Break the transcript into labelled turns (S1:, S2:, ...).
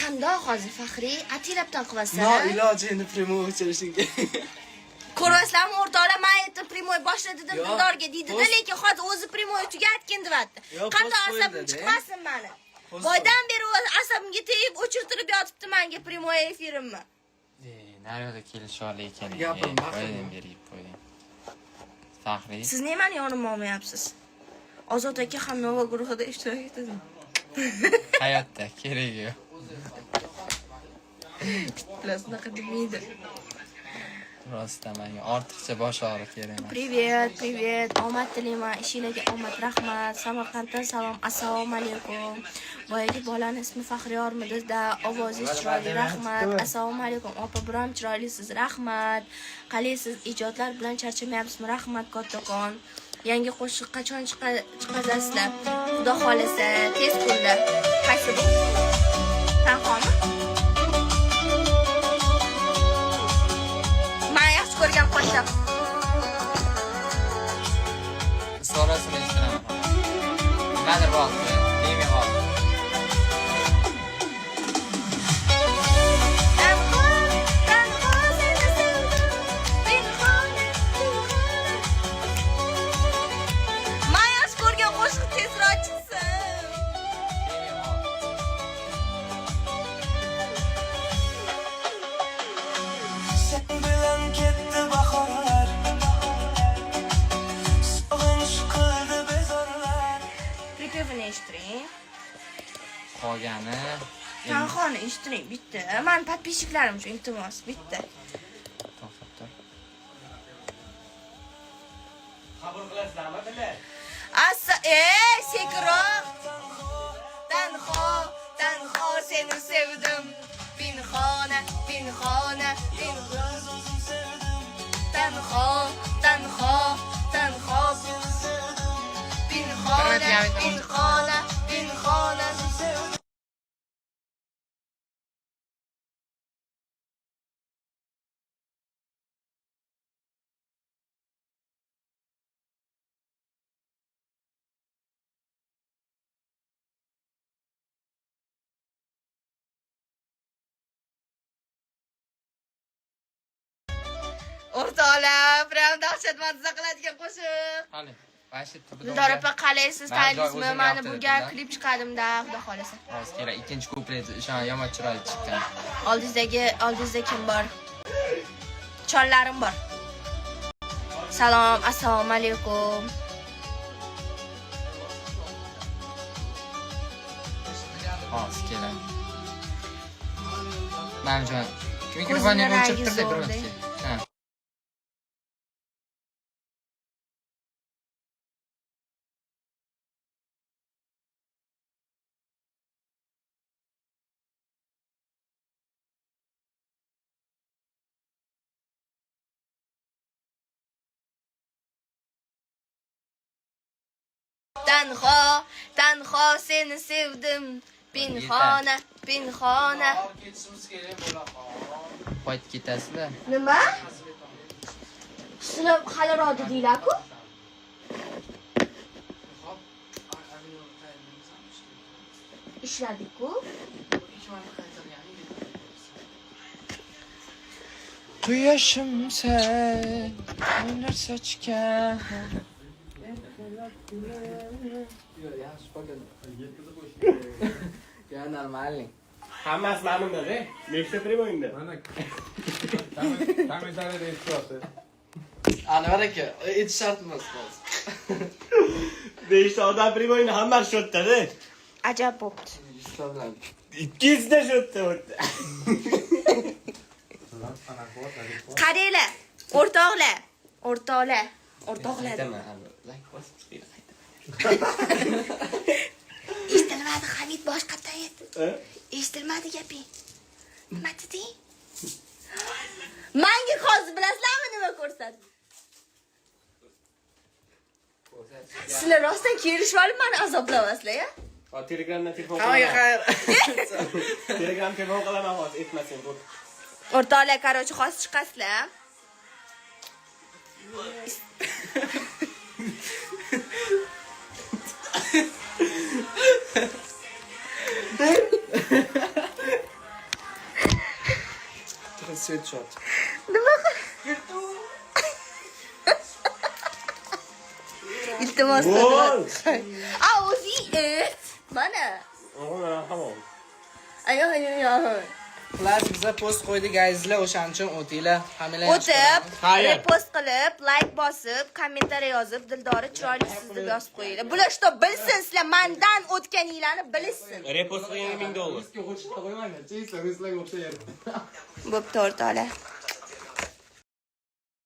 S1: qandoq hozir Faxriy? Atilabdan qilasan.
S2: No iloji endi primoy o'chirishingga.
S1: Ko'rasizlarmi, o'rtoqlar, men aytdim primoy boshladi deb Dildorga deydi-da, lekin hozir o'zi primoy tugatgan deyapti. Qanday asabim chiqmasin meni? Boydan beri asabimga tegib o'chirtirib yotibdi menga primoy efirimni.
S3: Naryoqda kelishishlar ekan.
S2: Gapim
S3: qo'ydim berib qo'ydim. Faxriy.
S1: Siz nimani yonimga olmayapsiz? Ozod aka ham Nova guruhida ishtirok etadimi?
S3: Hayotda keragi yo'q.
S1: Plasnaqa demaydi.
S3: Rostdan menga ortiqcha bosh og'riq kerak emas.
S1: Привет. Omad tilayman. Ishingizga omad, rahmat. Samarqanddan salom. Assalomu alaykum. Boyagi bolani ismi Faxriyormidi-da, ovozingiz chiroyli, rahmat. Assalomu alaykum. Opa, biram chiroylisiz, rahmat. Qalaysiz? Ijodlar bilan charchamayapsizmi? Rahmat kattakon. Yangi qo'shiq qachon chiqazasizlar? Xudo xolasa, tez kunda. Qaysi bu? Tanxomi? Men yaxshi ko'rgan qo'shiq.
S3: So'rasini eshitiraman. Nimadir bor, demay qol. Qolgani
S1: Tanxoni eshittiring bitta. Men podpischiklarim uchun iltimos bitta.
S3: to'xtab tur.
S2: Qabul qilasizlarmi bilar?
S1: Sekroq. Tanxo seni sevdim. Pinxona. Tanxo. Pinxona. O'rtoqlar, prям dahshat mazza qiladigan qo'shiq.
S3: Qani, Bashir
S1: Dildor opa qalaysiz? Tanisizmi? Mana bu gal klip chiqadimda, xudo xolasa.
S3: Hozir kerak, ikkinchi kuplet ishon yomon chiroyli chiqqan.
S1: Oldingizda kim bor? Chollarim bor. Salom, assalomu alaykum.
S3: Hozir kerak. Mamjon, mikrofonni o'chirib tur deb bir marta. Ha. Tanxo seni sevdim. Pinxona.
S2: Ketishimiz kerak bo'laxon.
S3: Qo'yib ketasizlar.
S1: Nima? Sizlar hali rodi deylar-ku? Ishladik-ku.
S3: Quyoshimsa oynar sochgan. Ya normalni.
S2: Hammasi ma'lumda-da. Nechta primoyingda?
S4: Mana tamizlarni deyapti.
S2: Anvar aka, aytish shart emas hozir.
S5: 5 ta odam primoyini hammasi shotda-da.
S1: Ajab bo'pti.
S2: Hisoblan.
S5: 200 ta shotda o'tdi.
S1: Qaranglar, o'rtoqlar. Eshitilmadi, Hamid boshqatdan aytdi. Eshitilmadi gaping. Nima deding? Menga hozir bilasizlarmi nima ko'rsatdi? Sizlar rostdan kelishib olib meni azoblamasizlar-ya?
S5: Telegramdan telefon
S2: Hammaga
S5: qilaman.
S2: xayr.
S5: Telegram telefon qilaman hozir, aytmasang bu.
S1: O'rtoqlar, qarochi hozir chiqasizlar.
S2: sweatshirt.
S1: Nima qil? Iltimos.
S5: Voy!
S1: A, o'zing et. Mana.
S5: Tamam.
S1: Ayo.
S2: Plus biza post qo'ydik guyslar, o'shaning uchun o'tinglar. Hammalar
S1: O'tib,
S5: Qayer?
S1: repost qilib, like bosib, kommentariy yozib, Dildori chiroyli siz deb yozib qo'yinglar. Bular что bilsin, sizlar mendan o'tganinglarni bilsin.
S5: Repost qilganga $1000.
S2: Qo'shib qo'ymayman. Cheyslar, o'zlarga o'xshayadi.
S1: Bo'pti, o'rtoqlar.